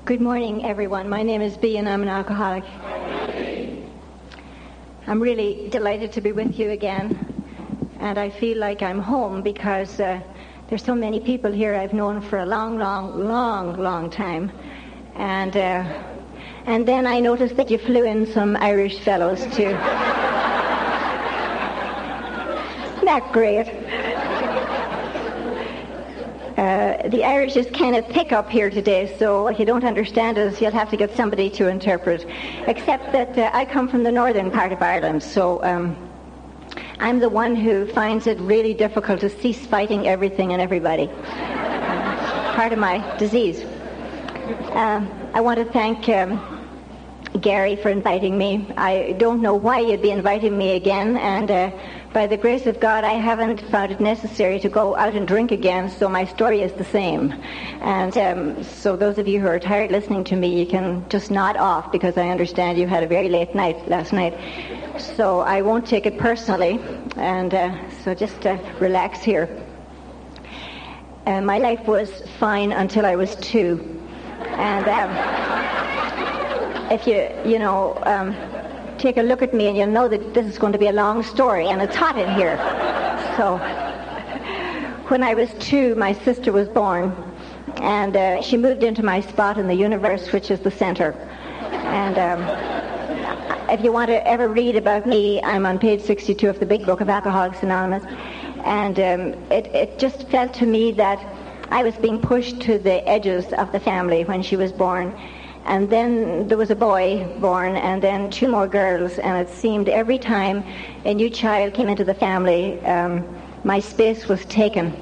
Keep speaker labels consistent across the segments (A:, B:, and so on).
A: Good morning, everyone. My name is Bea, and I'm an alcoholic. I'm really delighted to be with you again, and I feel like I'm home because there's so many people here I've known for a long time, and then I noticed that you flew in some Irish fellows too. Isn't that great? The Irish is kind of thick up here today, so if you don't understand us, you'll have to get somebody to interpret. Except that I come from the northern part of Ireland, so I'm the one who finds it really difficult to cease fighting everything and everybody. Part of my disease. I want to thank Gary for inviting me. I don't know why you'd be inviting me again, and by the grace of God, I haven't found it necessary to go out and drink again, so my story is the same. And so those of you who are tired listening to me, you can just nod off, because I understand you had a very late night last night. So I won't take it personally, and so just relax here. My life was fine until I was 2. And if you take a look at me, and you'll know that this is going to be a long story, and it's hot in here. So when I was 2, my sister was born, and she moved into my spot in the universe, which is the center. And if you want to ever read about me, I'm on page 62 of the big book of Alcoholics Anonymous. And it just felt to me that I was being pushed to the edges of the family when she was born. And then there was a boy born, and then 2 more girls, and it seemed every time a new child came into the family, my space was taken.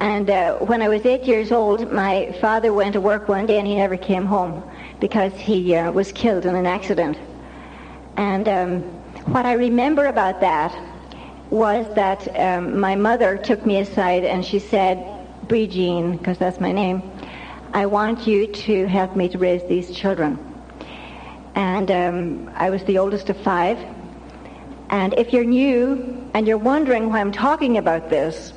A: And when I was 8 years old, my father went to work one day, and he never came home because he was killed in an accident. And what I remember about that was that my mother took me aside, and she said, "Briegeen," because that's my name, "I want you to help me to raise these children." And I was the oldest of 5. And if you're new and you're wondering why I'm talking about this,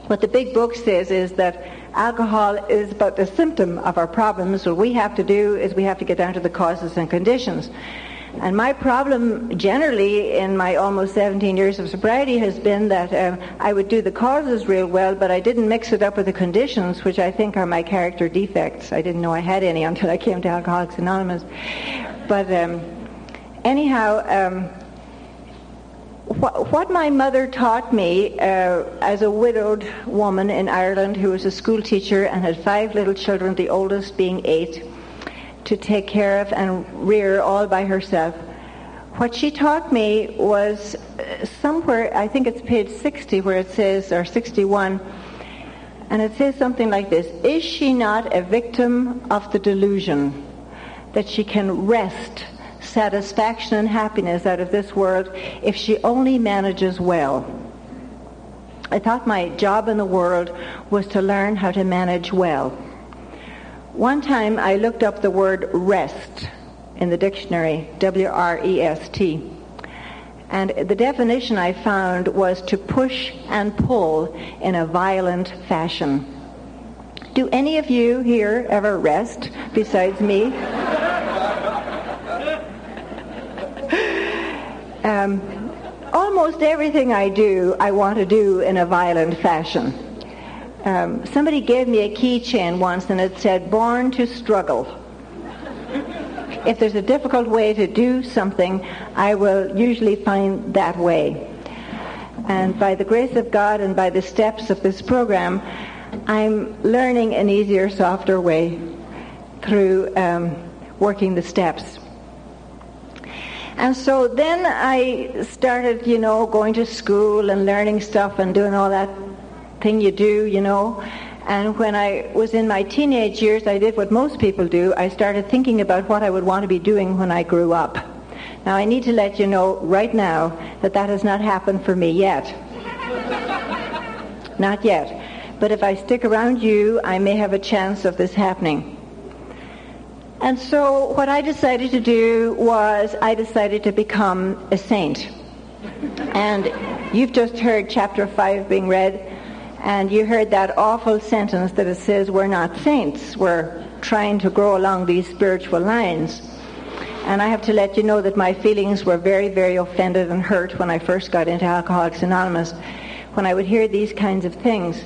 A: what the big book says is that alcohol is about the symptom of our problems. What we have to do is we have to get down to the causes and conditions. And my problem generally in my almost 17 years of sobriety has been that I would do the causes real well, but I didn't mix it up with the conditions, which I think are my character defects. I didn't know I had any until I came to Alcoholics Anonymous. But anyhow, what my mother taught me as a widowed woman in Ireland who was a school teacher and had 5 little children, the oldest being 8, to take care of and rear all by herself. What she taught me was somewhere, I think it's page 60 where it says, or 61, and it says something like this: "Is she not a victim of the delusion that she can wrest satisfaction and happiness out of this world if she only manages well?" I thought my job in the world was to learn how to manage well. One time I looked up the word rest in the dictionary, W-R-E-S-T, and the definition I found was to push and pull in a violent fashion. Do any of you here ever rest besides me? Almost everything I do, I want to do in a violent fashion. Somebody gave me a keychain once, and it said, "Born to struggle." If there's a difficult way to do something, I will usually find that way. And by the grace of God and by the steps of this program, I'm learning an easier, softer way through working the steps. And so then I started, going to school and learning stuff and doing all that thing you do, And when I was in my teenage years, I did what most people do. I started thinking about what I would want to be doing when I grew up. Now, I need to let you know right now that that has not happened for me yet. Not yet. But if I stick around you, I may have a chance of this happening. And so what I decided to do was I decided to become a saint. And you've just heard chapter 5 being read. And you heard that awful sentence that it says we're not saints, we're trying to grow along these spiritual lines. And I have to let you know that my feelings were very, very offended and hurt when I first got into Alcoholics Anonymous, when I would hear these kinds of things.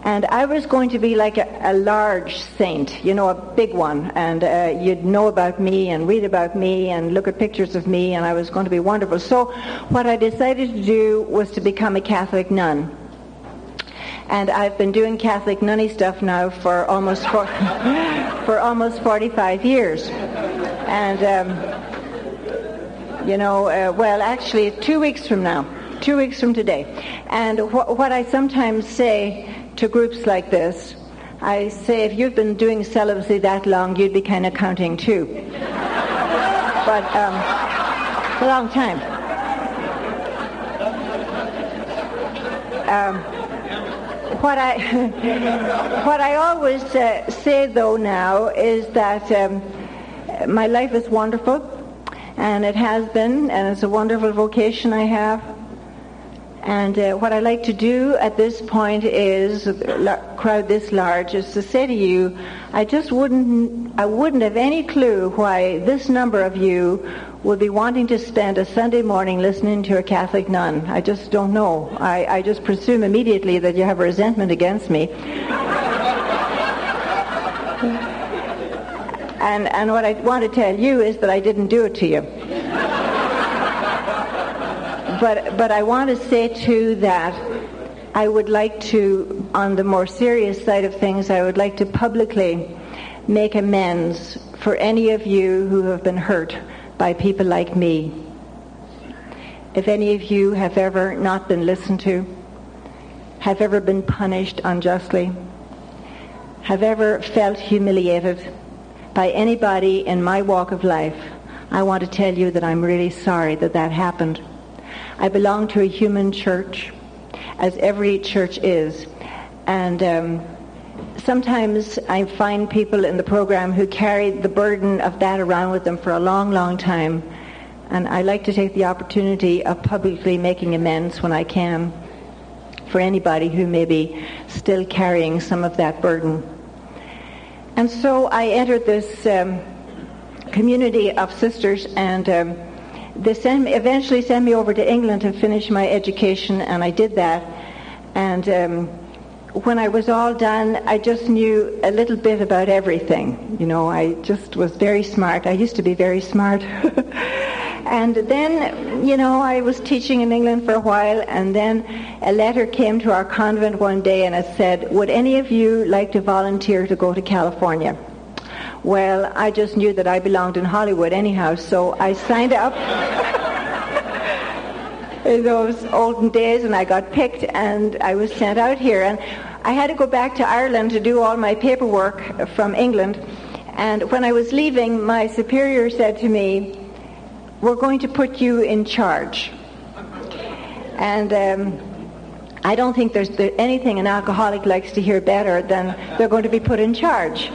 A: And I was going to be like a large saint, you know, a big one. And you'd know about me and read about me and look at pictures of me, and I was going to be wonderful. So what I decided to do was to become a Catholic nun. And I've been doing Catholic nunny stuff now for almost 45 years. And, well, actually 2 weeks from now, 2 weeks from today. And what I sometimes say to groups like this, I say, if you've been doing celibacy that long, you'd be kind of counting too. But a long time. What I always say, though, now is that my life is wonderful, and it has been, and it's a wonderful vocation I have. And what I like to do at this point is, crowd this large, is to say to you, I wouldn't have any clue why this number of you would be wanting to spend a Sunday morning listening to a Catholic nun. I just don't know. I just presume immediately that you have a resentment against me. And what I want to tell you is that I didn't do it to you. But I want to say, too, that I would like to, on the more serious side of things, I would like to publicly make amends for any of you who have been hurt by people like me. If any of you have ever not been listened to, have ever been punished unjustly, have ever felt humiliated by anybody in my walk of life, I want to tell you that I'm really sorry that that happened. I belong to a human church, as every church is, and sometimes I find people in the program who carry the burden of that around with them for a long, long time, and I like to take the opportunity of publicly making amends when I can for anybody who may be still carrying some of that burden. And so I entered this community of sisters, and they eventually sent me over to England to finish my education, and I did that. And when I was all done, I just knew a little bit about everything. You know, I just was very smart. I used to be very smart. And then, you know, I was teaching in England for a while, and then a letter came to our convent one day, and it said, would any of you like to volunteer to go to California? Well, I just knew that I belonged in Hollywood anyhow, so I signed up in those olden days, and I got picked, and I was sent out here. And I had to go back to Ireland to do all my paperwork from England. And when I was leaving, my superior said to me, we're going to put you in charge. And I don't think there's anything an alcoholic likes to hear better than they're going to be put in charge.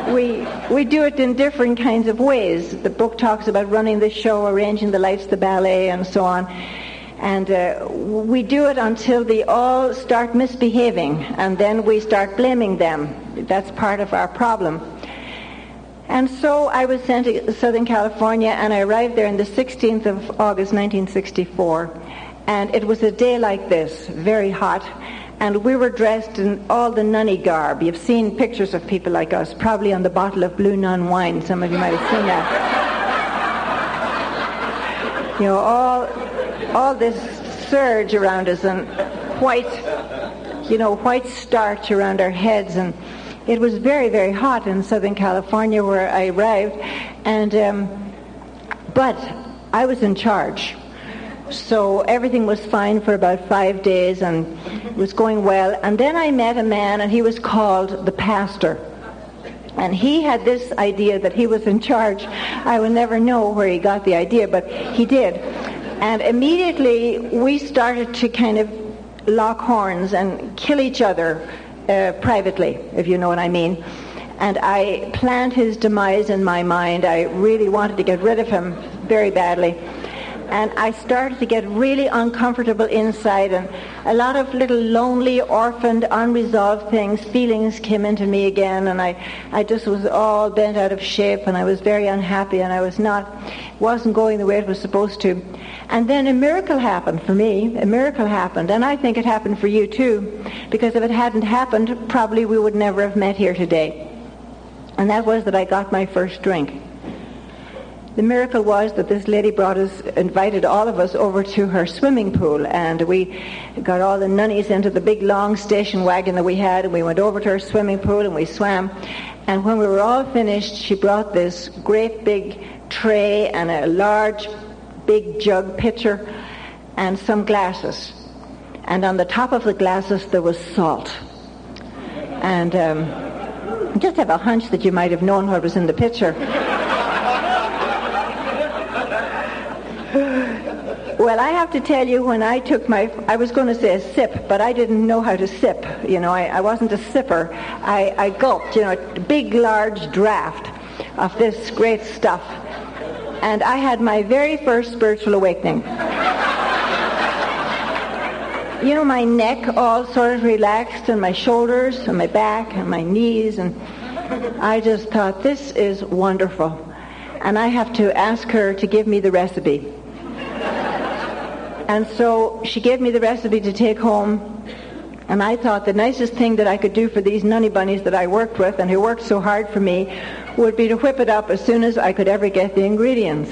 A: We do it in different kinds of ways. The book talks about running the show, arranging the lights, the ballet, and so on. And we do it until they all start misbehaving, and then we start blaming them. That's part of our problem. And so I was sent to Southern California, and I arrived there on the 16th of August, 1964. And it was a day like this, very hot. And we were dressed in all the nunny garb. You've seen pictures of people like us, probably on the bottle of Blue Nun wine. Some of you might have seen that. You know, all this serge around us, and white starch around our heads. And it was very, very hot in Southern California where I arrived. And but I was in charge. So everything was fine for about 5 days, and it was going well. And then I met a man, and he was called the pastor. And he had this idea that he was in charge. I will never know where he got the idea, but he did. And immediately we started to kind of lock horns and kill each other privately, if you know what I mean. And I planned his demise in my mind. I really wanted to get rid of him very badly. And I started to get really uncomfortable inside, and a lot of little lonely, orphaned, unresolved feelings came into me again, and I just was all bent out of shape, and I was very unhappy, and I wasn't going the way it was supposed to. And then a miracle happened for me. A miracle happened, and I think it happened for you too, because if it hadn't happened, probably we would never have met here today. And that was that I got my first drink. The miracle was that this lady invited all of us over to her swimming pool, and we got all the nunnies into the big long station wagon that we had, and we went over to her swimming pool and we swam. And when we were all finished, she brought this great big tray and a large big jug pitcher and some glasses. And on the top of the glasses there was salt. And I just have a hunch that you might have known what was in the pitcher. Well, I have to tell you, when I took I was going to say a sip, but I didn't know how to sip. I wasn't a sipper. I gulped, a big, large draft of this great stuff. And I had my very first spiritual awakening. My neck all sort of relaxed, and my shoulders, and my back, and my knees, and I just thought, this is wonderful. And I have to ask her to give me the recipe. And so she gave me the recipe to take home, and I thought the nicest thing that I could do for these nunny bunnies that I worked with and who worked so hard for me would be to whip it up as soon as I could ever get the ingredients.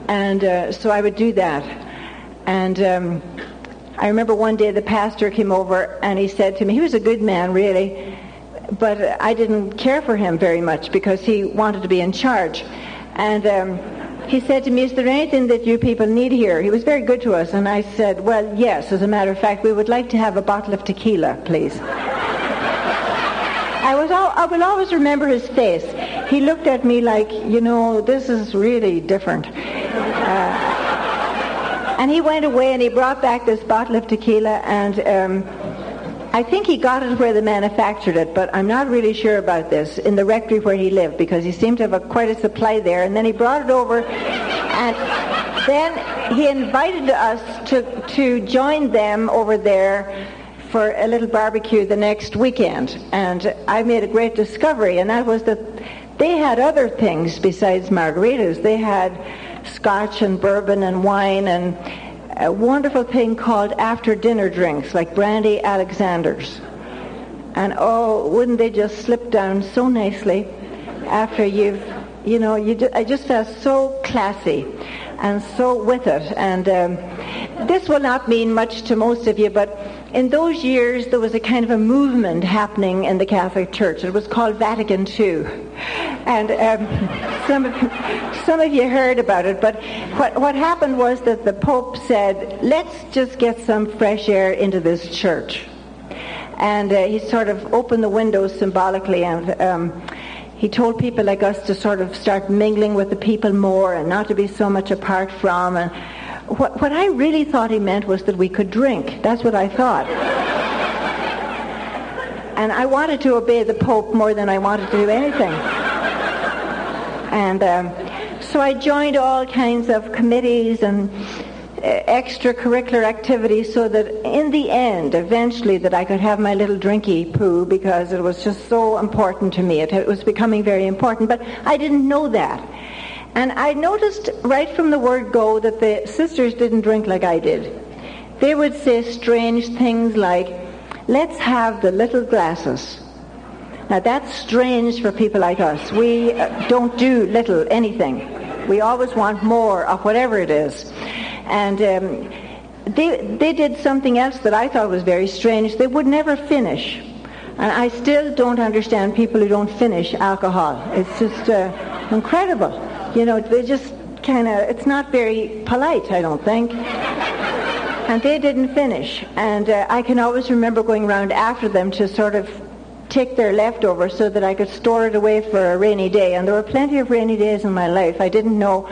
A: And so I would do that. And I remember one day the pastor came over and he said to me, he was a good man really, but I didn't care for him very much because he wanted to be in charge. And he said to me, is there anything that you people need here? He was very good to us. And I said, well, yes, as a matter of fact, we would like to have a bottle of tequila, please. I will always remember his face. He looked at me like, this is really different. And he went away and he brought back this bottle of tequila, and I think he got it where they manufactured it, but I'm not really sure about this, in the rectory where he lived, because he seemed to have quite a supply there. And then he brought it over, and then he invited us to join them over there for a little barbecue the next weekend. And I made a great discovery, and that was that they had other things besides margaritas. They had scotch and bourbon and wine and a wonderful thing called after-dinner drinks, like brandy Alexanders. And wouldn't they just slip down so nicely after I just felt so classy and so with it. And this will not mean much to most of you, but in those years there was a kind of a movement happening in the Catholic Church. It was called Vatican II. And some of you heard about it, but what happened was that the Pope said, let's just get some fresh air into this church. And he sort of opened the windows symbolically, and he told people like us to sort of start mingling with the people more and not to be so much apart from. And what I really thought he meant was that we could drink. That's what I thought. And I wanted to obey the Pope more than I wanted to do anything. And so I joined all kinds of committees and extracurricular activities so that in the end, eventually, that I could have my little drinky poo, because it was just so important to me. It was becoming very important, but I didn't know that. And I noticed right from the word go that the sisters didn't drink like I did. They would say strange things like, let's have the little glasses. Now that's strange for people like us. We don't do little anything. We always want more of whatever it is. And they did something else that I thought was very strange. They would never finish. And I still don't understand people who don't finish alcohol. It's just incredible. They just it's not very polite, I don't think. And they didn't finish. And I can always remember going around after them to sort of take their leftovers so that I could store it away for a rainy day. And there were plenty of rainy days in my life. I didn't know.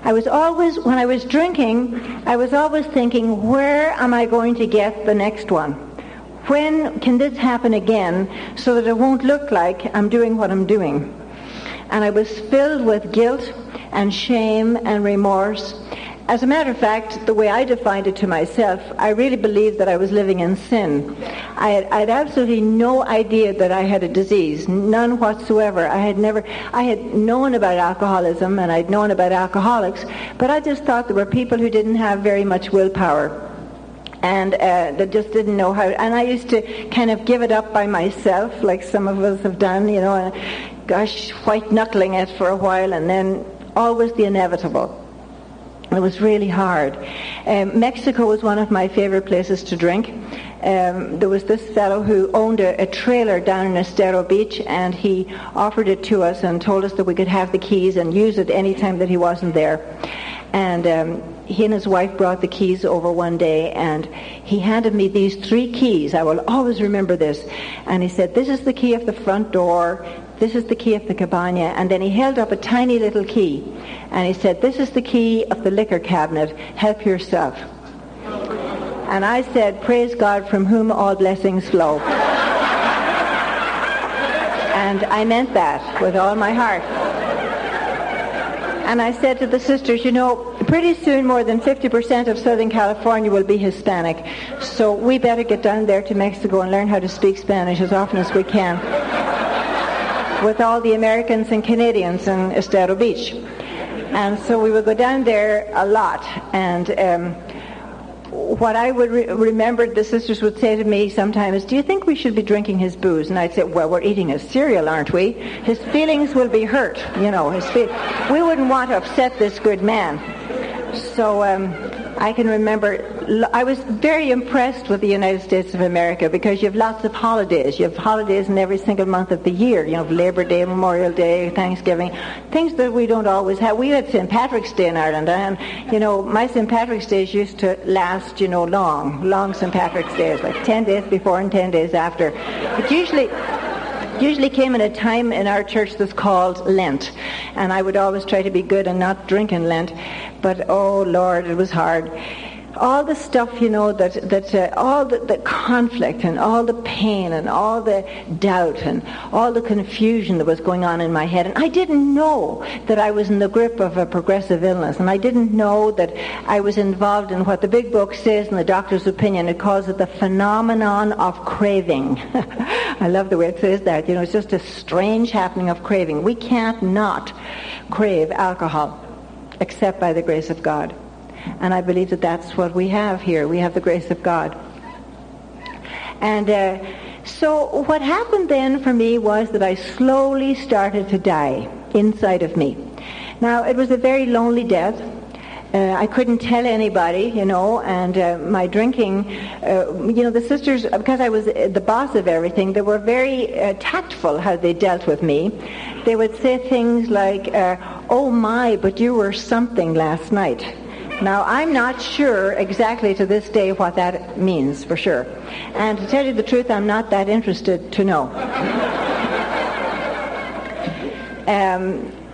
A: When I was drinking, I was always thinking, where am I going to get the next one? When can this happen again so that it won't look like I'm doing what I'm doing? And I was filled with guilt and shame and remorse. As a matter of fact, the way I defined it to myself, I really believed that I was living in sin. I had absolutely no idea that I had a disease, none whatsoever. I had known about alcoholism and I'd known about alcoholics, but I just thought there were people who didn't have very much willpower. And that just didn't know how. And I used to kind of give it up by myself, like some of us have done, and gosh, white-knuckling it for a while, and then always the inevitable. It was really hard. Mexico was one of my favorite places to drink. There was this fellow who owned a trailer down in Estero Beach, and he offered it to us and told us that we could have the keys and use it any time that he wasn't there. And he and his wife brought the keys over one day, and he handed me these 3 keys. I will always remember this. And he said, "This is the key of the front door. This is the key of the cabana." And then he held up a tiny little key, and he said, "This is the key of the liquor cabinet. Help yourself." And I said, "Praise God, from whom all blessings flow." And I meant that with all my heart. And I said to the sisters, pretty soon more than 50% of Southern California will be Hispanic. So we better get down there to Mexico and learn how to speak Spanish as often as we can with all the Americans and Canadians in Estero Beach. And so we would go down there a lot. And what I would remember, the sisters would say to me sometimes, "Do you think we should be drinking his booze?" And I'd say, "Well, we're eating his cereal, aren't we? His feelings will be hurt, we wouldn't want to upset this good man." So I can remember, I was very impressed with the United States of America because you have lots of holidays. You have holidays in every single month of the year. Labor Day, Memorial Day, Thanksgiving, things that we don't always have. We had St. Patrick's Day in Ireland, and, my St. Patrick's Days used to last, long St. Patrick's Days, like 10 days before and 10 days after. It usually came in a time in our church that's called Lent, and I would always try to be good and not drink in Lent, but oh Lord, it was hard. All the stuff, all the conflict and all the pain and all the doubt and all the confusion that was going on in my head. And I didn't know that I was in the grip of a progressive illness. And I didn't know that I was involved in what the big book says in the doctor's opinion. It calls it the phenomenon of craving. I love the way it says that. It's just a strange happening of craving. We can't not crave alcohol except by the grace of God. And I believe that that's what we have here. We have the grace of God. And so what happened then for me was that I slowly started to die inside of me. Now, it was a very lonely death. I couldn't tell anybody, and my drinking, the sisters, because I was the boss of everything, they were very tactful how they dealt with me. They would say things like, "Oh my, but you were something last night." Now, I'm not sure exactly to this day what that means, for sure. And to tell you the truth, I'm not that interested to know.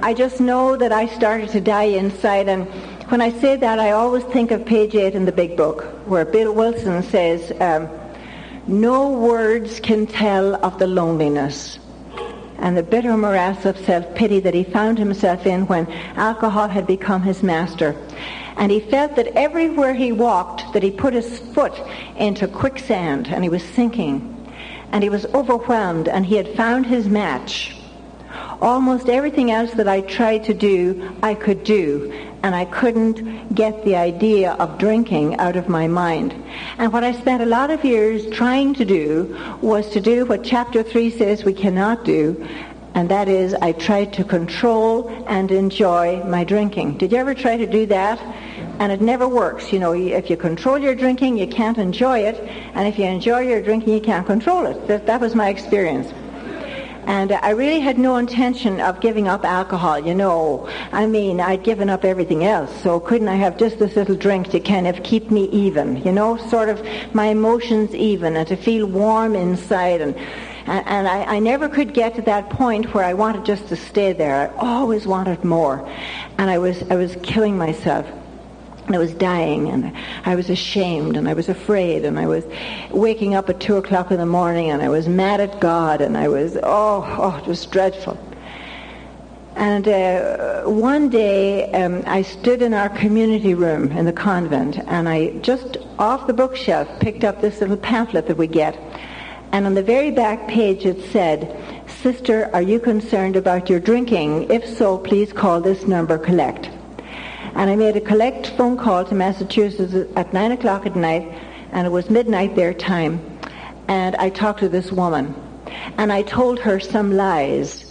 A: I just know that I started to die inside, and when I say that, I always think of page 8 in the big book, where Bill Wilson says, "No words can tell of the loneliness and the bitter morass of self-pity that he found himself in when alcohol had become his master. And he felt that everywhere he walked, that he put his foot into quicksand, and he was sinking. And he was overwhelmed, and he had found his match. Almost everything else that I tried to do, I could do, and I couldn't get the idea of drinking out of my mind. And what I spent a lot of years trying to do was to do what chapter 3 says we cannot do, and that is I tried to control and enjoy my drinking. Did you ever try to do that? And it never works. If you control your drinking, you can't enjoy it, and if you enjoy your drinking, you can't control it. That was my experience. And I really had no intention of giving up alcohol, I'd given up everything else, so couldn't I have just this little drink to kind of keep me even, sort of my emotions even, and to feel warm inside, and I never could get to that point where I wanted just to stay there. I always wanted more, and I was killing myself. And I was dying, and I was ashamed, and I was afraid, and I was waking up at 2 o'clock in the morning, and I was mad at God, and I was, it was dreadful. And one day I stood in our community room in the convent, and I just off the bookshelf picked up this little pamphlet that we get. And on the very back page it said, "Sister, are you concerned about your drinking? If so, please call this number, collect." And I made a collect phone call to Massachusetts at 9 o'clock at night, and it was midnight their time. And I talked to this woman, and I told her some lies.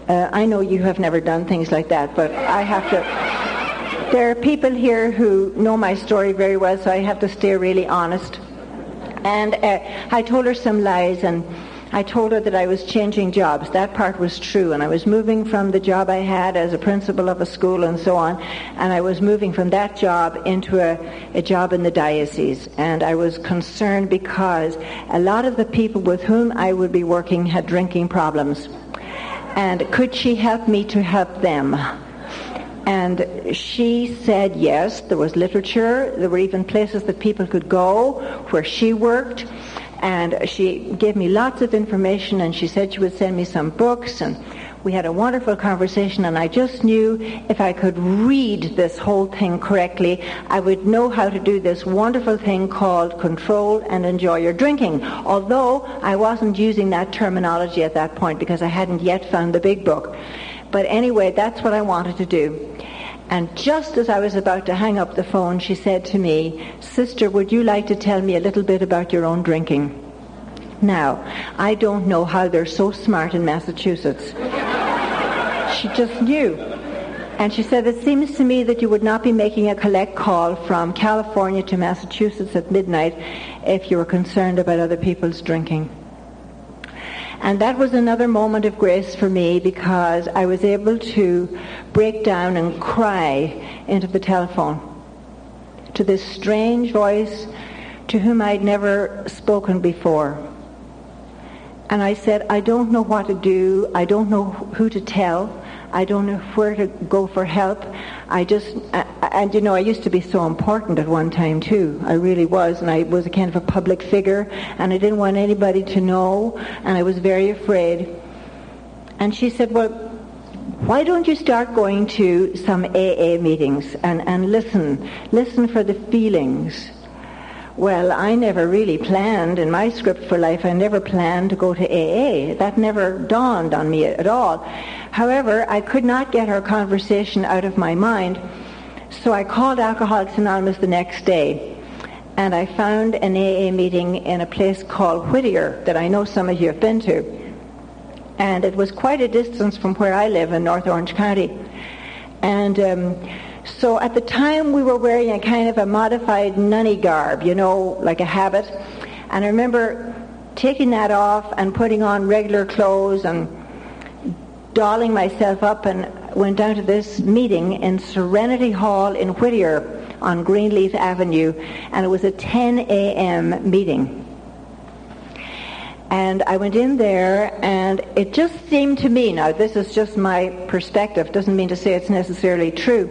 A: I know you have never done things like that, but I have to. There are people here who know my story very well, so I have to stay really honest. And I told her some lies, and I told her that I was changing jobs. That part was true, and I was moving from the job I had as a principal of a school and so on, and I was moving from that job into a job in the diocese. And I was concerned because a lot of the people with whom I would be working had drinking problems. And could she help me to help them? And she said yes. There was literature. There were even places that people could go where she worked. And she gave me lots of information, and she said she would send me some books, and we had a wonderful conversation, and I just knew if I could read this whole thing correctly, I would know how to do this wonderful thing called control and enjoy your drinking, although I wasn't using that terminology at that point because I hadn't yet found the big book. But anyway, that's what I wanted to do. And just as I was about to hang up the phone, she said to me, "Sister, would you like to tell me a little bit about your own drinking?" Now, I don't know how they're so smart in Massachusetts. She just knew. And she said, "It seems to me that you would not be making a collect call from California to Massachusetts at midnight if you were concerned about other people's drinking." And that was another moment of grace for me, because I was able to break down and cry into the telephone to this strange voice to whom I'd never spoken before. And I said, "I don't know what to do. I don't know who to tell. I don't know where to go for help. And you know, I used to be so important at one time too. I really was, and I was a kind of a public figure, and I didn't want anybody to know, and I was very afraid." And she said, "Well, why don't you start going to some AA meetings and listen for the feelings?" Well, I never really planned, in my script for life, I never planned to go to AA. That never dawned on me at all. However, I could not get her conversation out of my mind, so I called Alcoholics Anonymous the next day, and I found an AA meeting in a place called Whittier that I know some of you have been to. And it was quite a distance from where I live in North Orange County. And so at the time we were wearing a kind of a modified nunny garb, you know, like a habit. And I remember taking that off and putting on regular clothes and dolling myself up, and went down to this meeting in Serenity Hall in Whittier on Greenleaf Avenue, and it was a 10 a.m. meeting. And I went in there, and it just seemed to me, now this is just my perspective, doesn't mean to say it's necessarily true,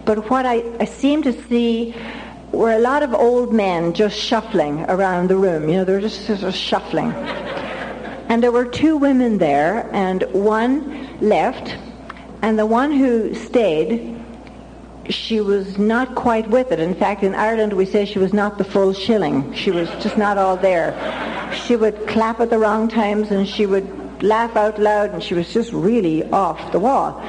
A: but what I seemed to see were a lot of old men just shuffling around the room. You know, they were just sort of shuffling. And there were two women there, and one left, and the one who stayed, she was not quite with it. In fact, in Ireland we say she was not the full shilling. She was just not all there. She would clap at the wrong times, and she would laugh out loud, and she was just really off the wall.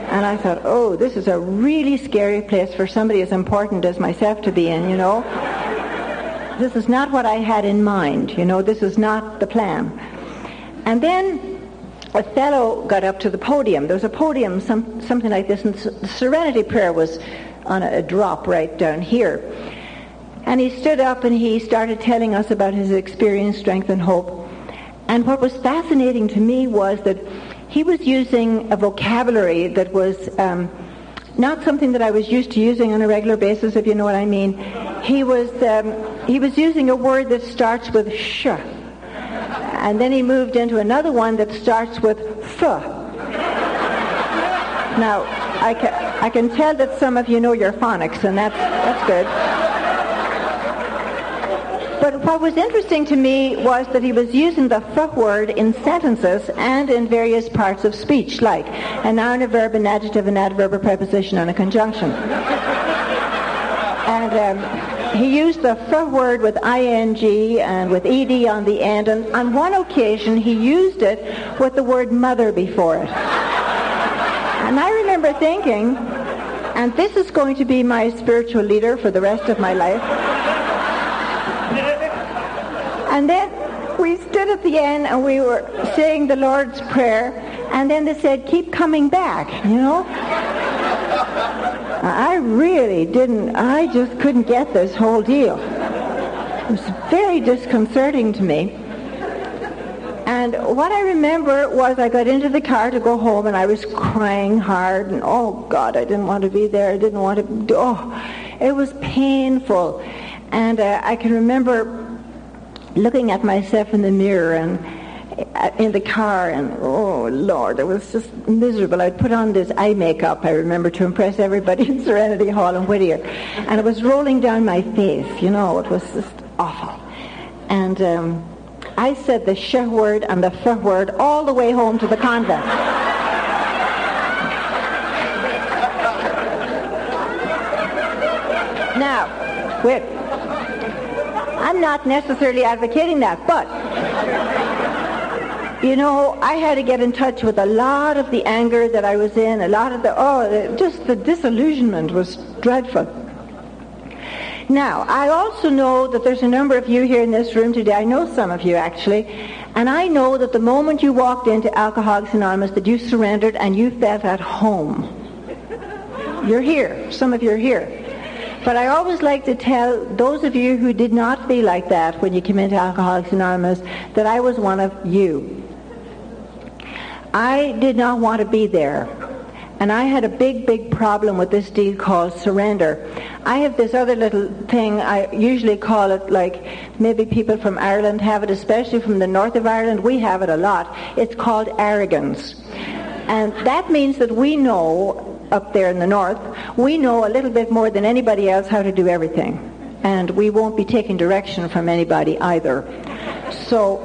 A: And I thought, oh, this is a really scary place for somebody as important as myself to be in, you know. This is not what I had in mind, you know. This is not the plan. And then a fellow got up to the podium. There was a podium, something like this, and the Serenity Prayer was on a drop right down here. And he stood up and he started telling us about his experience, strength, and hope. And what was fascinating to me was that he was using a vocabulary that was not something that I was used to using on a regular basis, if you know what I mean. He was using a word that starts with sh. And then he moved into another one that starts with f. Now, I can tell that some of you know your phonics, and that's good. But what was interesting to me was that he was using the "f" word in sentences and in various parts of speech, like a noun, a verb, an adjective, an adverb, a preposition, and a conjunction. And he used the "f" word with ing and with ed on the end, and on one occasion he used it with the word mother before it. And I remember thinking, and this is going to be my spiritual leader for the rest of my life. And then we stood at the end and we were saying the Lord's Prayer, and then they said, keep coming back, you know. I just couldn't get this whole deal. It was very disconcerting to me. And what I remember was I got into the car to go home and I was crying hard, and oh God, I didn't want to be there. I didn't want to, it was painful. And I can remember looking at myself in the mirror and in the car, and oh Lord, it was just miserable. I'd put on this eye makeup, I remember, to impress everybody in Serenity Hall in Whittier, and it was rolling down my face, you know. It was just awful. And I said the "sh" word and the "f" word all the way home to the convent. Now, wait, I'm not necessarily advocating that, but you know, I had to get in touch with a lot of the anger that I was in, a lot of just the disillusionment was dreadful. Now, I also know that there's a number of you here in this room today. I know some of you, actually. And I know that the moment you walked into Alcoholics Anonymous that you surrendered and you felt at home. You're here. Some of you are here. But I always like to tell those of you who did not feel like that when you came into Alcoholics Anonymous that I was one of you. I did not want to be there. And I had a big problem with this deal called surrender. I have this other little thing, I usually call it, like maybe people from Ireland have it, especially from the north of Ireland, we have it a lot. It's called arrogance. And that means that we know, up there in the north, we know a little bit more than anybody else how to do everything. And we won't be taking direction from anybody either. So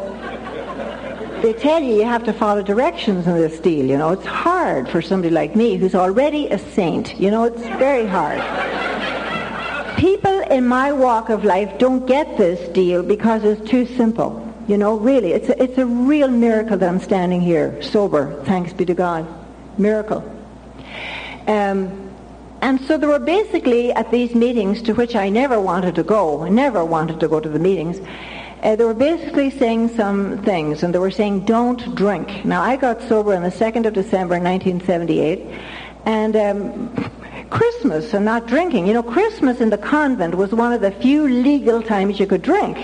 A: they tell you have to follow directions in this deal, you know. It's hard for somebody like me who's already a saint. You know, it's very hard. People in my walk of life don't get this deal because it's too simple. You know, really, it's a real miracle that I'm standing here, sober, thanks be to God. Miracle. And so there were basically at these meetings to which I never wanted to go. I never wanted to go to the meetings. They were basically saying some things, and they were saying, don't drink. Now, I got sober on the 2nd of December 1978, and Christmas and not drinking. You know, Christmas in the convent was one of the few legal times you could drink.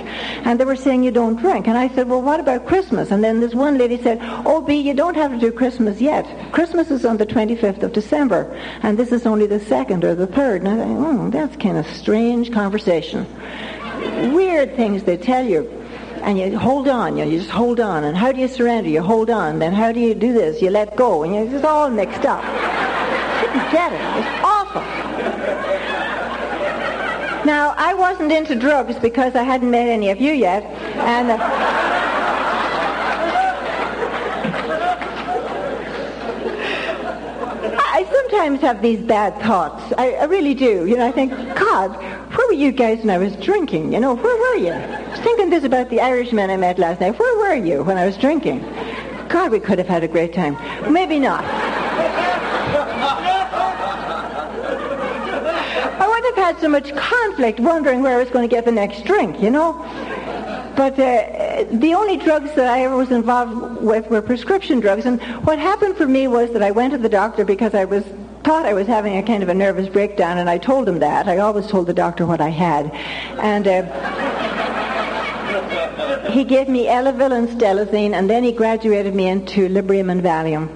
A: And they were saying you don't drink. And I said, well, what about Christmas? And then this one lady said, oh, B, you don't have to do Christmas yet. Christmas is on the 25th of December, and this is only the 2nd or the 3rd. And I thought, that's kind of strange conversation. Weird things they tell you. And you hold on, you just hold on. And how do you surrender? You hold on. Then how do you do this? You let go. And it's all mixed up. I didn't get it. It's awful. Now, I wasn't into drugs because I hadn't met any of you yet. And I sometimes have these bad thoughts. I really do. You know, I think, God, where were you guys when I was drinking? You know, where were you? I was thinking this about the Irishman I met last night. Where were you when I was drinking? God, we could have had a great time. Maybe not. I would have had so much conflict wondering where I was going to get the next drink, you know. But the only drugs that I ever was involved with were prescription drugs. And what happened for me was that I went to the doctor because I thought I was having a kind of a nervous breakdown, and I told him that. I always told the doctor what I had. And he gave me Elavil and Stelazine, and then he graduated me into Librium and Valium.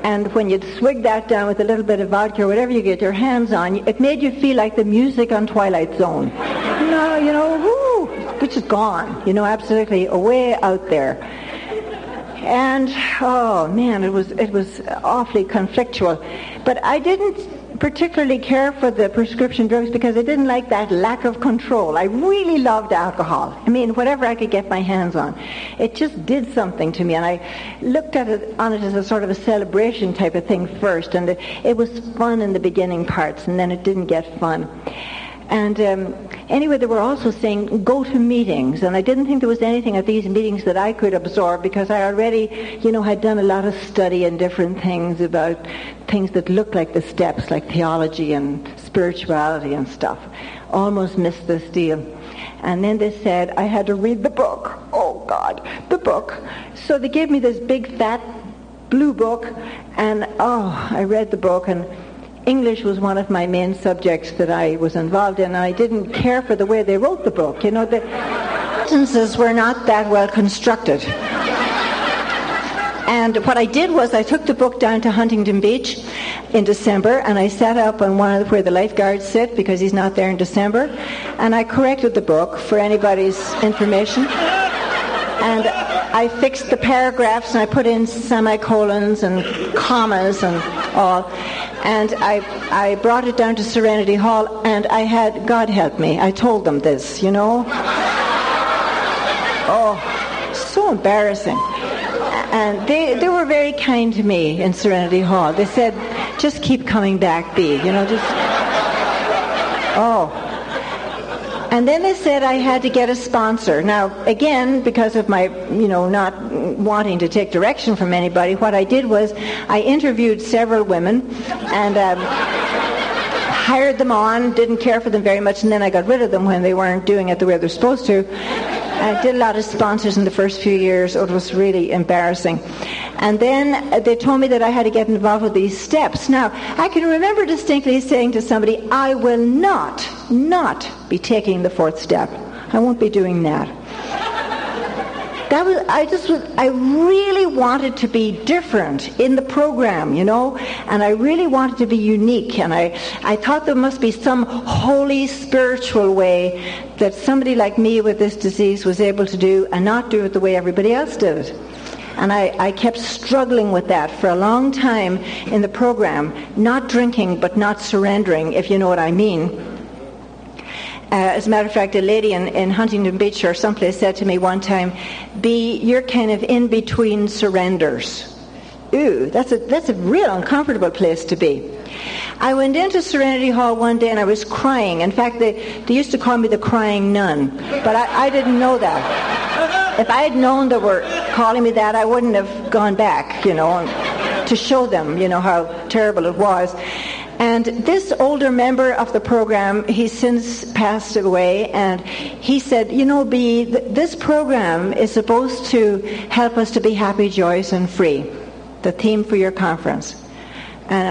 A: And when you'd swig that down with a little bit of vodka or whatever you get your hands on, it made you feel like the music on Twilight Zone. No, you know, whoo, which is gone, you know, absolutely away out there. And, oh man, it was awfully conflictual. But I didn't particularly care for the prescription drugs because I didn't like that lack of control. I really loved alcohol. I mean, whatever I could get my hands on. It just did something to me, and I looked at it as a sort of a celebration type of thing first, and it was fun in the beginning parts, and then it didn't get fun. And anyway, they were also saying, go to meetings. And I didn't think there was anything at these meetings that I could absorb because I already, had done a lot of study and different things about things that looked like the steps, like theology and spirituality and stuff. Almost missed this deal. And then they said I had to read the book. Oh, God, the book. So they gave me this big, fat, blue book. And, I read the book, and English was one of my main subjects that I was involved in, and I didn't care for the way they wrote the book. The sentences were not that well constructed. And what I did was I took the book down to Huntington Beach in December, and I sat up on where the lifeguards sit because he's not there in December, and I corrected the book for anybody's information. And I fixed the paragraphs, and I put in semicolons and commas and all. And I brought it down to Serenity Hall, and I had, God help me, I told them this, Oh, so embarrassing. And they were very kind to me in Serenity Hall. They said, just keep coming back, Bea, And then they said I had to get a sponsor. Now, again, because of my, not wanting to take direction from anybody, what I did was I interviewed several women and hired them on, didn't care for them very much, and then I got rid of them when they weren't doing it the way they're supposed to. I did a lot of sponsors in the first few years. It was really embarrassing. And then they told me that I had to get involved with these steps. Now, I can remember distinctly saying to somebody, I will not be taking the fourth step. I won't be doing that. I really wanted to be different in the program, and I really wanted to be unique, and I thought there must be some holy spiritual way that somebody like me with this disease was able to do and not do it the way everybody else did it. And I kept struggling with that for a long time in the program, not drinking but not surrendering, if you know what I mean. As a matter of fact, a lady in Huntington Beach or someplace said to me one time, Bea, you're kind of in between surrenders. Ooh, that's a real uncomfortable place to be. I went into Serenity Hall one day and I was crying. In fact, they used to call me the crying nun, but I didn't know that. If I had known they were calling me that, I wouldn't have gone back, to show them, how terrible it was. And this older member of the program, he's since passed away, and he said, Bea, this program is supposed to help us to be happy, joyous, and free, the theme for your conference. And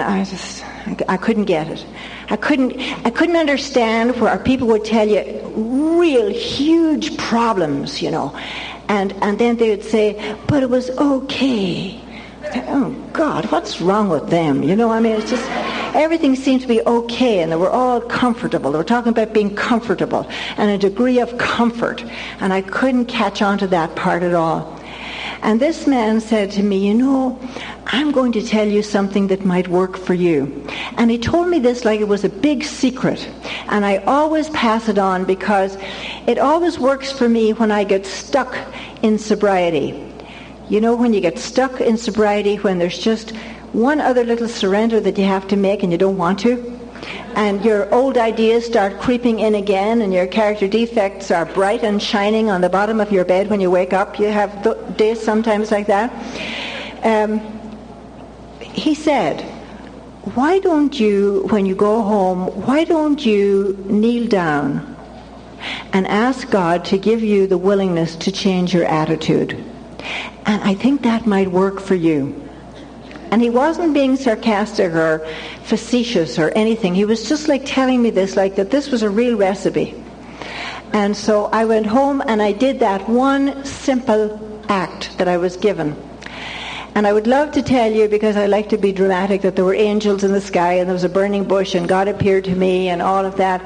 A: I couldn't get it. I couldn't understand where people would tell you real huge problems, and then they would say, but it was okay. Oh, God, what's wrong with them? It's just, everything seemed to be okay, and they were all comfortable. They were talking about being comfortable and a degree of comfort, and I couldn't catch on to that part at all. And this man said to me, I'm going to tell you something that might work for you. And he told me this like it was a big secret, and I always pass it on because it always works for me when I get stuck in sobriety. When you get stuck in sobriety, when there's just one other little surrender that you have to make and you don't want to, and your old ideas start creeping in again, and your character defects are bright and shining on the bottom of your bed when you wake up. You have days sometimes like that. He said, why don't you, when you go home, why don't you kneel down and ask God to give you the willingness to change your attitude? And I think that might work for you. And he wasn't being sarcastic or facetious or anything. He was just like telling me this, like that this was a real recipe. And so I went home and I did that one simple act that I was given. And I would love to tell you, because I like to be dramatic, that there were angels in the sky and there was a burning bush and God appeared to me and all of that.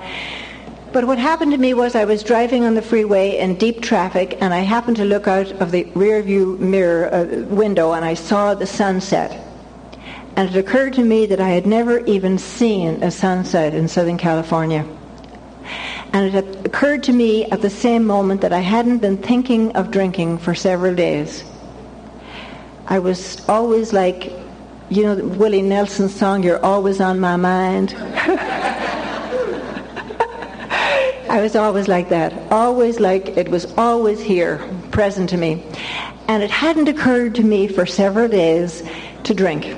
A: But what happened to me was I was driving on the freeway in deep traffic, and I happened to look out of the rear view mirror window, and I saw the sunset. And it occurred to me that I had never even seen a sunset in Southern California. And it occurred to me at the same moment that I hadn't been thinking of drinking for several days. I was always like, you know, Willie Nelson's song, "You're Always on My Mind." I was always like that. Always like it was always here, present to me. And it hadn't occurred to me for several days to drink,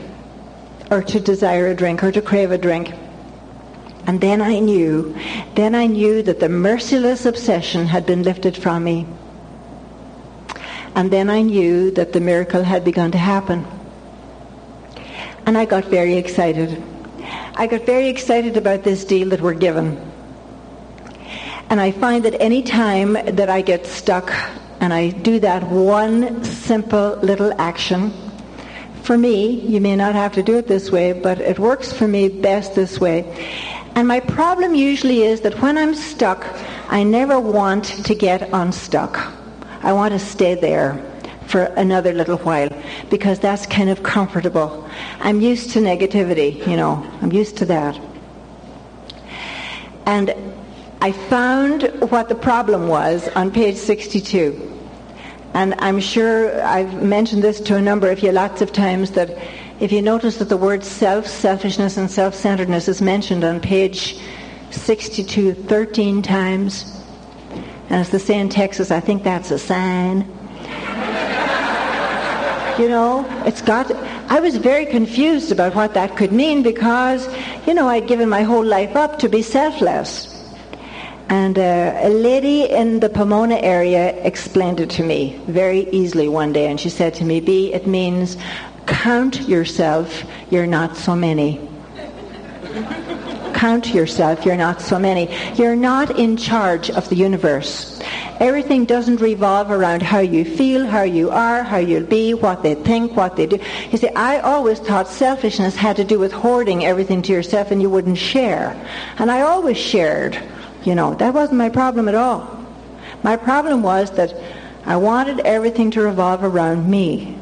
A: or to desire a drink, or to crave a drink. And then I knew that the merciless obsession had been lifted from me. And then I knew that the miracle had begun to happen. And I got very excited. I got very excited about this deal that we're given. And I find that any time that I get stuck and I do that one simple little action, for me, you may not have to do it this way, but it works for me best this way. And my problem usually is that when I'm stuck, I never want to get unstuck. I want to stay there for another little while, because that's kind of comfortable. I'm used to negativity, you know. I'm used to that. And I found what the problem was on page 62. And I'm sure I've mentioned this to a number of you lots of times, that if you notice that the word selfishness and self-centeredness is mentioned on page 62 13 times, and as they say in Texas, I think that's a sign. You know, I was very confused about what that could mean, because, you know, I'd given my whole life up to be selfless. And a lady in the Pomona area explained it to me very easily one day, and she said to me, "B, it means count yourself, you're not so many." Count yourself, you're not so many. You're not in charge of the universe. Everything doesn't revolve around how you feel, how you are, how you'll be, what they think, what they do. You see, I always thought selfishness had to do with hoarding everything to yourself and you wouldn't share. And I always shared. You know, that wasn't my problem at all. My problem was that I wanted everything to revolve around me,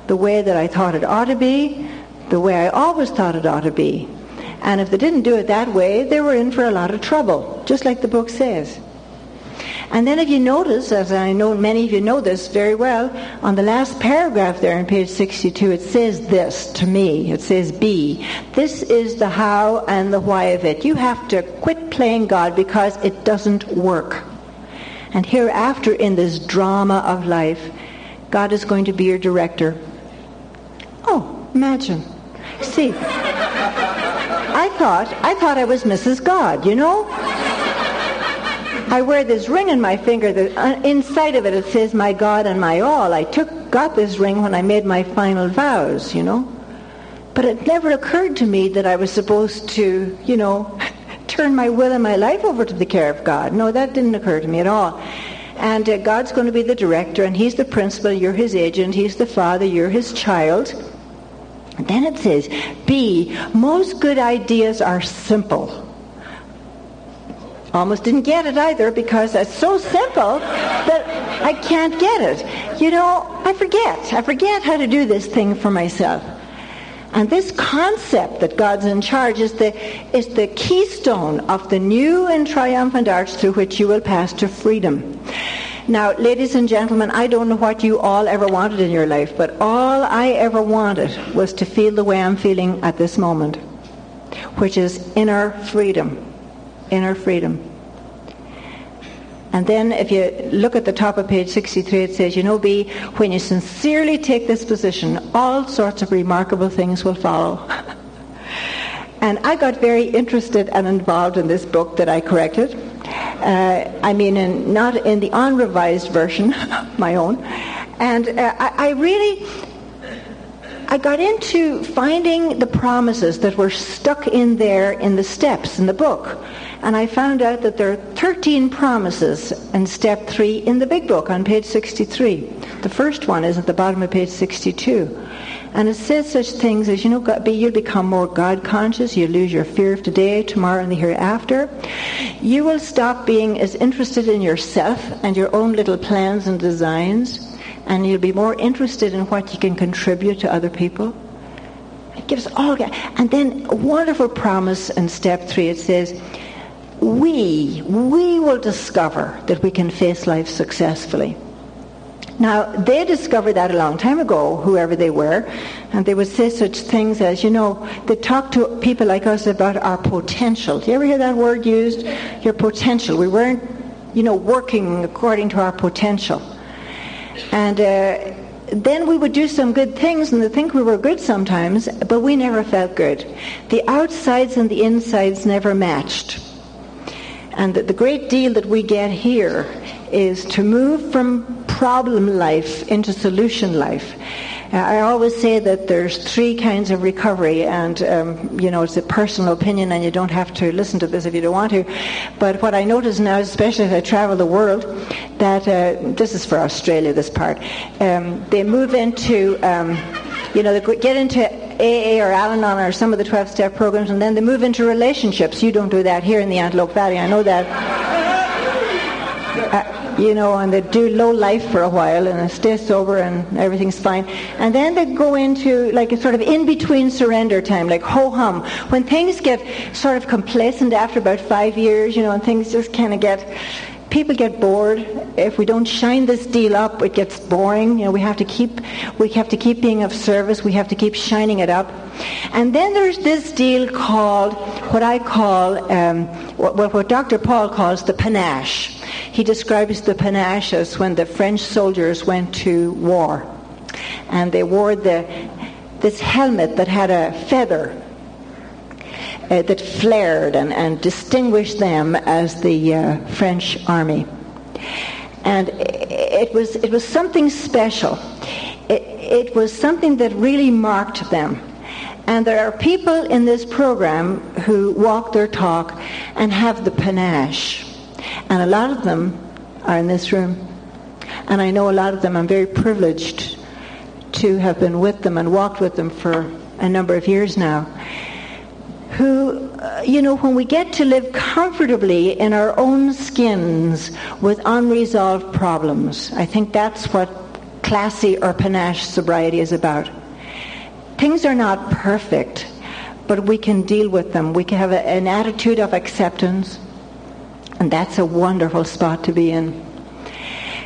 A: the way that I thought it ought to be, the way I always thought it ought to be. And if they didn't do it that way, they were in for a lot of trouble, just like the book says. And then if you notice, as I know many of you know this very well, on the last paragraph there on page 62, it says this to me. It says, "B, this is the how and the why of it. You have to quit playing God because it doesn't work. And hereafter in this drama of life, God is going to be your director." Oh, imagine. See, I thought I was Mrs. God, you know? I wear this ring on my finger that inside of it says "my God and my all." I got this ring when I made my final vows, you know. But it never occurred to me that I was supposed to, you know, turn my will and my life over to the care of God. No, that didn't occur to me at all. And God's going to be the director, and he's the principal, you're his agent, he's the father, you're his child. And then it says, "B, most good ideas are simple." Almost didn't get it either, because it's so simple that I can't get it. You know, I forget how to do this thing for myself. And this concept that God's in charge is the keystone of the new and triumphant arch through which you will pass to freedom. Now, ladies and gentlemen, I don't know what you all ever wanted in your life, but all I ever wanted was to feel the way I'm feeling at this moment, which is inner freedom. Inner freedom. And then if you look at the top of page 63, it says, "You know, B, when you sincerely take this position, all sorts of remarkable things will follow." And I got very interested and involved in this book that I corrected. Not in the unrevised version, my own. And I got into finding the promises that were stuck in there in the steps in the book. And I found out that there are 13 promises in step 3 in the big book on page 63. The first one is at the bottom of page 62. And it says such things as, you'll become more God-conscious, you'll lose your fear of today, tomorrow, and the hereafter. You will stop being as interested in yourself and your own little plans and designs, and you'll be more interested in what you can contribute to other people. It gives all. And then a wonderful promise in step 3. It says, we will discover that we can face life successfully. Now, they discovered that a long time ago, whoever they were, and they would say such things as, they talk to people like us about our potential. Do you ever hear that word used? Your potential. We weren't, working according to our potential. And then we would do some good things, and they think we were good sometimes, but we never felt good. The outsides and the insides never matched. And the great deal that we get here is to move from problem life into solution life. I always say that there's 3 kinds of recovery, and it's a personal opinion, and you don't have to listen to this if you don't want to. But what I notice now, especially as I travel the world, that this is for Australia, this part, they move into, they get into AA or Al-Anon or some of the 12-step programs, and then they move into relationships. You don't do that here in the Antelope Valley, I know that. And they do low life for a while and they stay sober and everything's fine. And then they go into like a sort of in-between surrender time, like ho-hum. When things get sort of complacent after about 5 years, and things just kind of people get bored. If we don't shine this deal up, it gets boring. We have to keep being of service. We have to keep shining it up. And then there's this deal called what I call, what Dr. Paul calls the panache. He describes the panache as when the French soldiers went to war, and they wore this helmet that had a feather that flared and distinguished them as the French army. And it was something special. It was something that really marked them. And there are people in this program who walk their talk and have the panache. And a lot of them are in this room. And I know a lot of them. I'm very privileged to have been with them and walked with them for a number of years now. Who, when we get to live comfortably in our own skins with unresolved problems, I think that's what classy or panache sobriety is about. Things are not perfect, but we can deal with them. We can have an attitude of acceptance. And that's a wonderful spot to be in.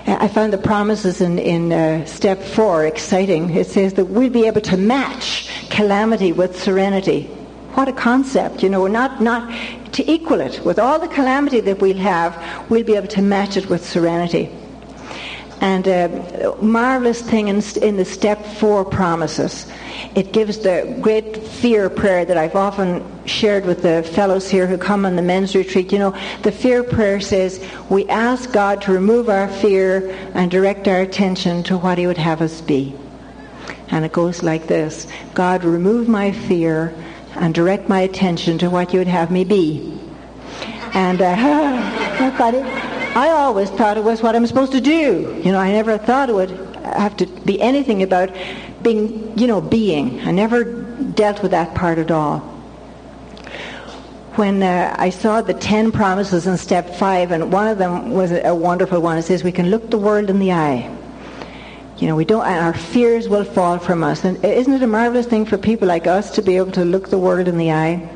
A: I found the promises in step 4 exciting. It says that we'll be able to match calamity with serenity. What a concept, not to equal it. With all the calamity that we'll have, we'll be able to match it with serenity. And a marvelous thing in the step 4 promises. It gives the great fear prayer that I've often shared with the fellows here who come on the men's retreat. The fear prayer says, we ask God to remove our fear and direct our attention to what he would have us be. And it goes like this: God, remove my fear and direct my attention to what you would have me be. And I always thought it was what I'm supposed to do. I never thought it would have to be anything about being, being. I never dealt with that part at all. When I saw the 10 promises in step 5, and one of them was a wonderful one. It says we can look the world in the eye. We don't, and our fears will fall from us. And isn't it a marvelous thing for people like us to be able to look the world in the eye?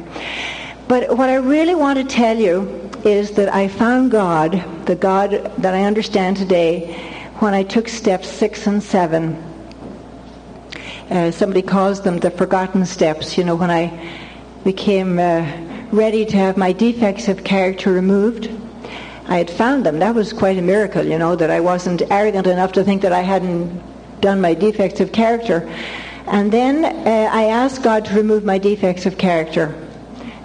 A: But what I really want to tell you is that I found God, the God that I understand today, when I took steps 6 and 7. Somebody calls them the forgotten steps. When I became ready to have my defects of character removed, I had found them. That was quite a miracle, that I wasn't arrogant enough to think that I hadn't done my defects of character. And then I asked God to remove my defects of character.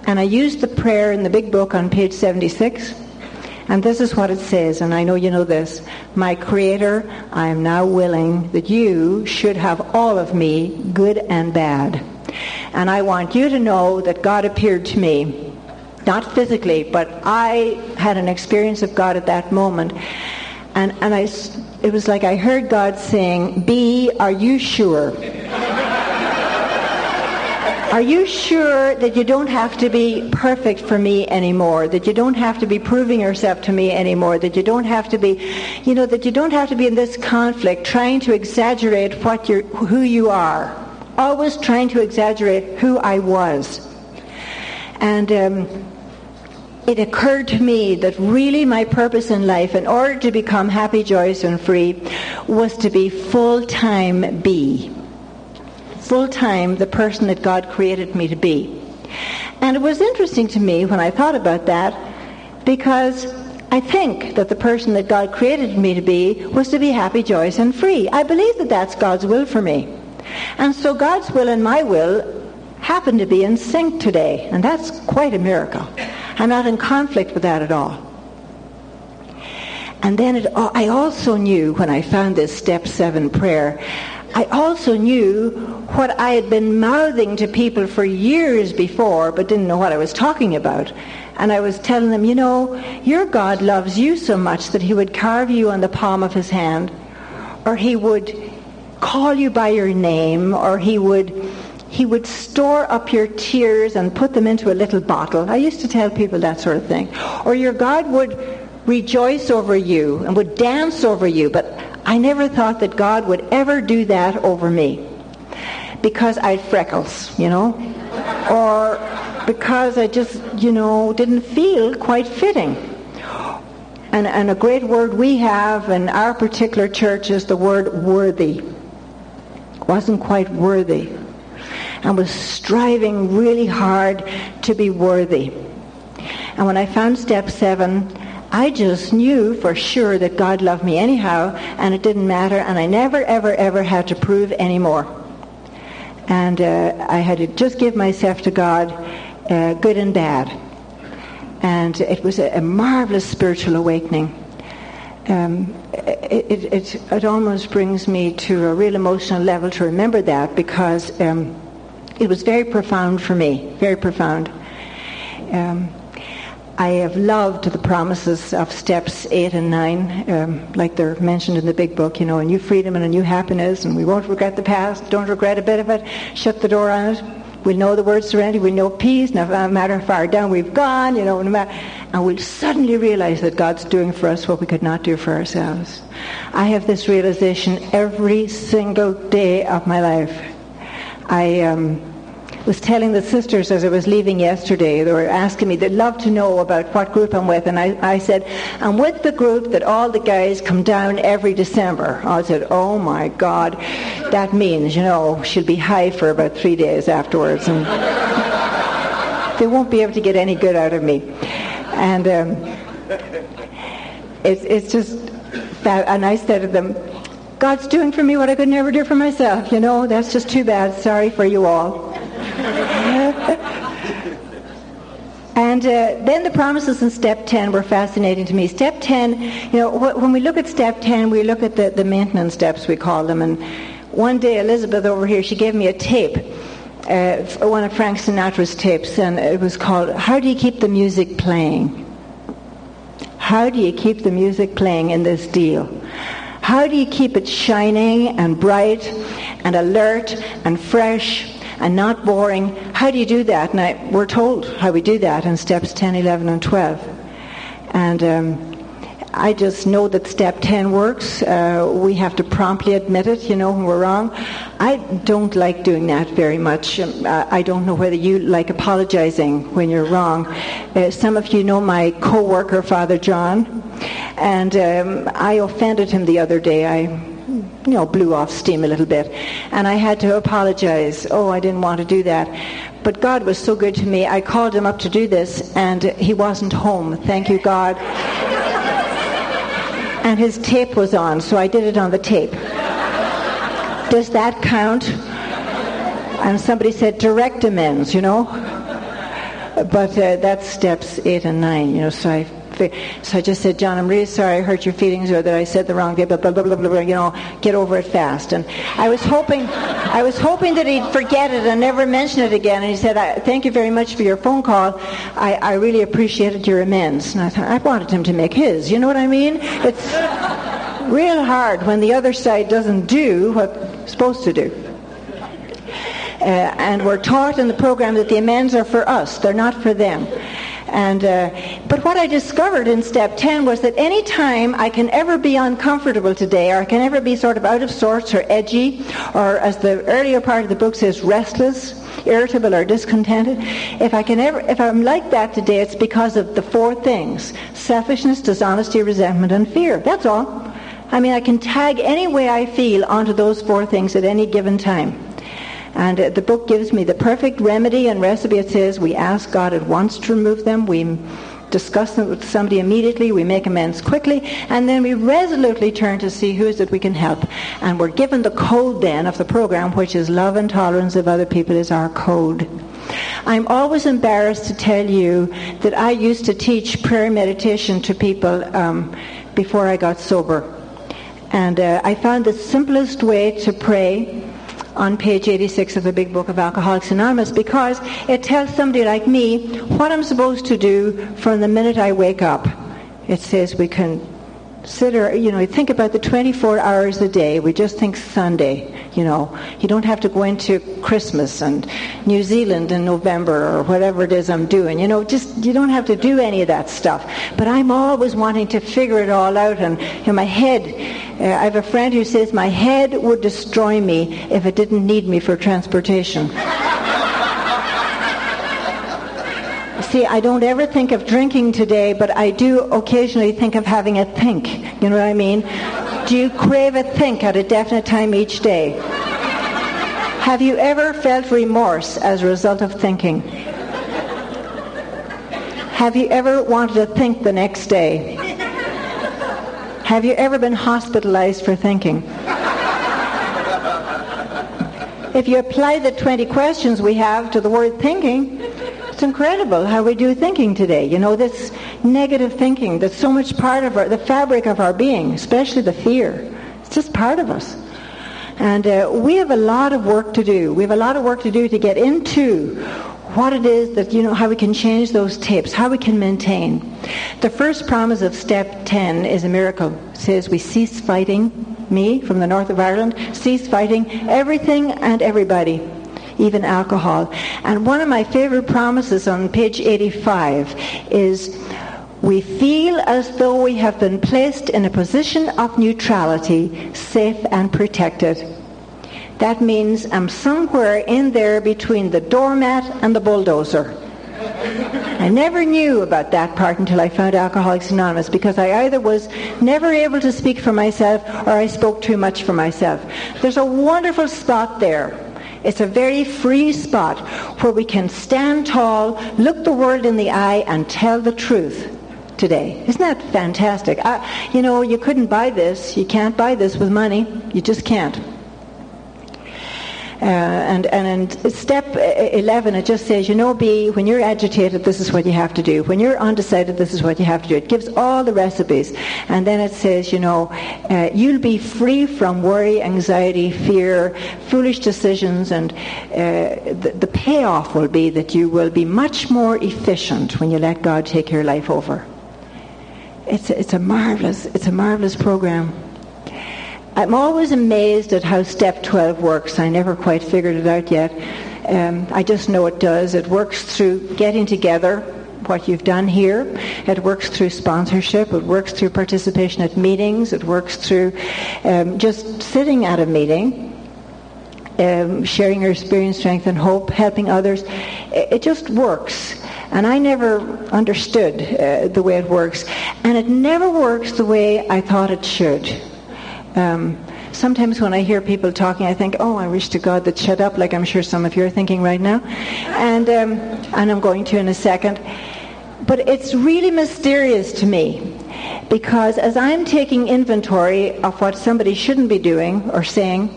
A: And I used the prayer in the big book on page 76. And this is what it says, and I know you know this. My Creator, I am now willing that you should have all of me, good and bad. And I want you to know that God appeared to me, not physically, but I had an experience of God at that moment. And it was like I heard God saying, B, are you sure? Are you sure that you don't have to be perfect for me anymore? That you don't have to be proving yourself to me anymore? That you don't have to be, that you don't have to be in this conflict trying to exaggerate who you are always trying to exaggerate who I was. And it occurred to me that really my purpose in life, in order to become happy, joyous, and free, was to be full-time full-time the person that God created me to be. And it was interesting to me when I thought about that, because I think that the person that God created me to be was to be happy, joyous, and free. I believe that that's God's will for me. And so God's will and my will happen to be in sync today, and that's quite a miracle. I'm not in conflict with that at all. And then I also knew, when I found this step 7 prayer, I also knew what I had been mouthing to people for years before, but didn't know what I was talking about. And I was telling them, your God loves you so much that he would carve you on the palm of his hand, or he would call you by your name, or he would store up your tears and put them into a little bottle. I used to tell people that sort of thing. Or your God would rejoice over you and would dance over you. But I never thought that God would ever do that over me, because I had freckles, or because I just, didn't feel quite fitting. And a great word we have in our particular church is the word worthy. Wasn't quite worthy, and was striving really hard to be worthy. And when I found step 7, I just knew for sure that God loved me anyhow, and it didn't matter, and I never, ever, ever had to prove anymore. And I had to just give myself to God, good and bad. And it was a marvelous spiritual awakening. It almost brings me to a real emotional level to remember that, because it was very profound for me, very profound. I have loved the promises of steps 8 and 9, like they're mentioned in the big book, a new freedom and a new happiness, and we won't regret the past, don't regret a bit of it, shut the door on it. We'll know the word serenity, we'll know peace, no matter how far down we've gone, and we'll suddenly realize that God's doing for us what we could not do for ourselves. I have this realization every single day of my life. I was telling the sisters as I was leaving yesterday, they were asking me, they'd love to know about what group I'm with, and I said, I'm with the group that all the guys come down every December. I said, oh my God, that means, she'll be high for about 3 days afterwards, and they won't be able to get any good out of me. And it's just that, and I said to them, God's doing for me what I could never do for myself, that's just too bad, sorry for you all. And then the promises in step 10 were fascinating to me. Step 10, when we look at step 10, we look at the maintenance steps, we call them. And one day, Elizabeth over here, she gave me a tape, one of Frank Sinatra's tapes, and it was called, How Do You Keep the Music Playing? How do you keep the music playing in this deal? How do you keep it shining and bright and alert and fresh and not boring? How do you do that? And we're told how we do that in steps 10, 11, and 12. And I just know that step 10 works. We have to promptly admit it, when we're wrong. I don't like doing that very much. I don't know whether you like apologizing when you're wrong. Some of you know my co-worker, Father John, and I offended him the other day. I blew off steam a little bit, and I had to apologize. I didn't want to do that. But God was so good to me. I called him up to do this, and he wasn't home. Thank you, God. And his tape was on, so I did it on the tape. Does that count? And somebody said direct amends, But that's steps 8 and 9, So I just said, John, I'm really sorry I hurt your feelings, or that I said the wrong thing, blah, blah, blah, blah, blah, get over it fast. And I was hoping that he'd forget it and never mention it again. And he said, thank you very much for your phone call. I really appreciated your amends. And I thought, I wanted him to make his. You know what I mean? It's real hard when the other side doesn't do what it's supposed to do. And we're taught in the program that the amends are for us. They're not for them. And but what I discovered in step 10 was that any time I can ever be uncomfortable today, or I can ever be sort of out of sorts or edgy, or as the earlier part of the book says, restless, irritable or discontented, if I'm like that today, it's because of the 4 things: selfishness, dishonesty, resentment, and fear. That's all. I mean, I can tag any way I feel onto those 4 things at any given time. And the book gives me the perfect remedy and recipe. It says we ask God at once to remove them, we discuss them with somebody immediately, we make amends quickly, and then we resolutely turn to see who is it we can help. And we're given the code then of the program, which is love and tolerance of other people is our code. I'm always embarrassed to tell you that I used to teach prayer meditation to people before I got sober. And I found the simplest way to pray on page 86 of the Big Book of Alcoholics Anonymous, because it tells somebody like me what I'm supposed to do from the minute I wake up. It says we consider, think about the 24 hours a day. We just think Sunday, You don't have to go into Christmas and New Zealand in November or whatever it is I'm doing. You don't have to do any of that stuff. But I'm always wanting to figure it all out. And my head, I have a friend who says my head would destroy me if it didn't need me for transportation. See, I don't ever think of drinking today, but I do occasionally think of having a think. You know what I mean? Do you crave a think at a definite time each day? Have you ever felt remorse as a result of thinking? Have you ever wanted to think the next day? Have you ever been hospitalized for thinking? If you apply the 20 questions we have to the word thinking, it's incredible how we do thinking today. This negative thinking that's so much part of the fabric of our being, especially the fear. It's just part of us. And we have a lot of work to do. We have a lot of work to do to get into what it is that, how we can change those tapes, how we can maintain. The first promise of step 10 is a miracle. It says we cease fighting, me from the north of Ireland, cease fighting everything and everybody, even alcohol. And one of my favorite promises on page 85 is we feel as though we have been placed in a position of neutrality, safe and protected. That means I'm somewhere in there between the doormat and the bulldozer. I never knew about that part until I found Alcoholics Anonymous, because I either was never able to speak for myself or I spoke too much for myself. There's a wonderful spot there. It's a very free spot where we can stand tall, look the world in the eye, and tell the truth today. Isn't that fantastic? You couldn't buy this. You can't buy this with money. You just can't. And in step 11, it just says, B, when you're agitated, this is what you have to do. When you're undecided, this is what you have to do. It gives all the recipes. And then it says, you'll be free from worry, anxiety, fear, foolish decisions, and the payoff will be that you will be much more efficient when you let God take your life over. It's a marvelous program. I'm always amazed at how step 12 works. I never quite figured it out yet. I just know it does. It works through getting together, what you've done here. It works through sponsorship. It works through participation at meetings. It works through just sitting at a meeting, sharing your experience, strength, and hope, helping others. It just works. And I never understood the way it works. And it never works the way I thought it should. Sometimes when I hear people talking, I think, I wish to God they'd shut up, like I'm sure some of you are thinking right now. And I'm going to in a second. But it's really mysterious to me, because as I'm taking inventory of what somebody shouldn't be doing or saying,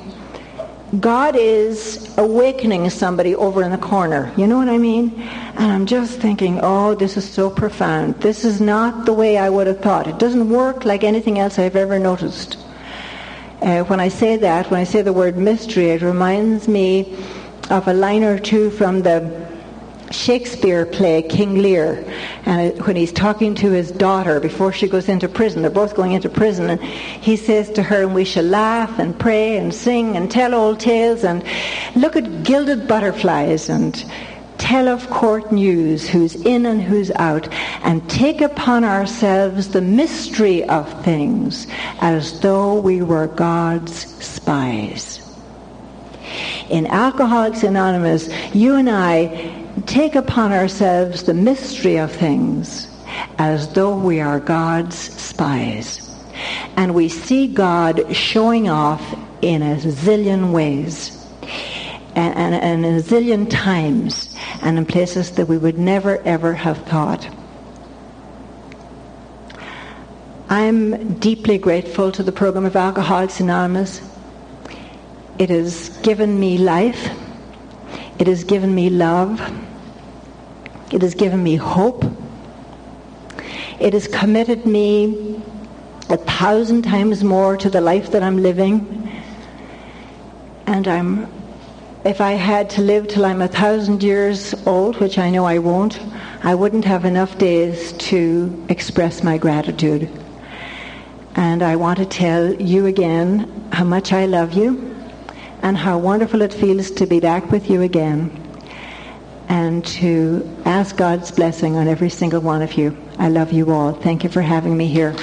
A: God is awakening somebody over in the corner. You know what I mean? And I'm just thinking, this is so profound. This is not the way I would have thought. It doesn't work like anything else I've ever noticed. When I say the word mystery, it reminds me of a line or two from the Shakespeare play King Lear, and when he's talking to his daughter before she goes into prison. They're both going into prison, and he says to her, and we shall laugh and pray and sing and tell old tales and look at gilded butterflies and tell of court news, who's in and who's out, and take upon ourselves the mystery of things as though we were God's spies. In Alcoholics Anonymous, you and I take upon ourselves the mystery of things as though we are God's spies. And we see God showing off in a zillion ways, and in a zillion times, and in places that we would never ever have thought. I'm deeply grateful to the program of Alcoholics Anonymous. It has given me life. It has given me love. It has given me hope. It has committed me 1,000 times more to the life that I'm living. And if I had to live till I'm 1,000 years old, which I know I won't, I wouldn't have enough days to express my gratitude. And I want to tell you again how much I love you and how wonderful it feels to be back with you again, and to ask God's blessing on every single one of you. I love you all. Thank you for having me here.